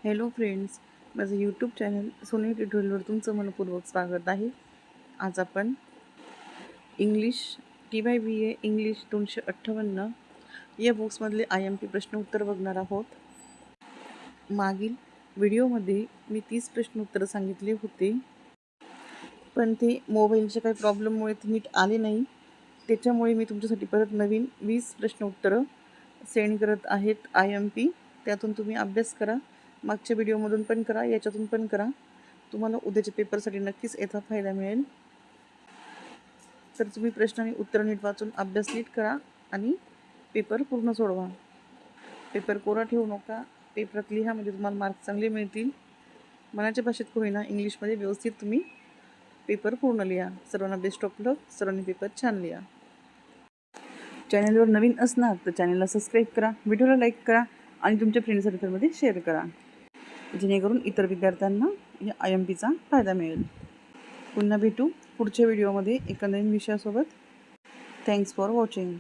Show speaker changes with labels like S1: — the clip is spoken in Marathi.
S1: हॅलो फ्रेंड्स, माझं यूट्यूब चॅनल सोनी ट्युटोरियलवर तुमचं मनपूर्वक स्वागत आहे. आज आपण इंग्लिश TYBA इंग्लिश 258 या बुक्समधले IMP प्रश्न उत्तर बघणार आहोत. मागील व्हिडिओमध्ये मी 30 प्रश्न उत्तरं सांगितले होते, पण ते मोबाईलच्या काही प्रॉब्लेममुळे ते नीट आले नाही. त्याच्यामुळे मी तुमच्यासाठी परत नवीन 20 प्रश्न उत्तरं सेंड करत आहेत IMP. त्यातून तुम्ही अभ्यास करा. मागच्या व्हिडिओमधून पण करा, याच्यातून पण करा. तुम्हाला उद्याच्या पेपरसाठी नक्कीच याचा फायदा मिळेल. तर तुम्ही प्रश्न आणि उत्तरं नीट वाचून अभ्यास नीट करा आणि पेपर पूर्ण सोडवा. पेपर कोरा ठेवू नका. पेपरात लिहा, म्हणजे तुम्हाला मार्क्स चांगले मिळतील. मनाच्या भाषेत का होईना इंग्लिशमध्ये व्यवस्थित तुम्ही पेपर पूर्ण लिहा. सर्वांना बेस्ट ऑफ लक. सर्वांनी पेपर छान लिहा. चॅनलवर नवीन असणार तर चॅनलला सबस्क्राईब करा, व्हिडिओला लाईक करा आणि तुमच्या फ्रेंड सर्कलमध्ये शेअर करा, जेणेकरून इतर विद्यार्थ्यांना या IMPचा फायदा मिळेल. पुन्हा भेटू पुढच्या व्हिडिओमध्ये एका नवीन विषयासोबत. Thanks for watching.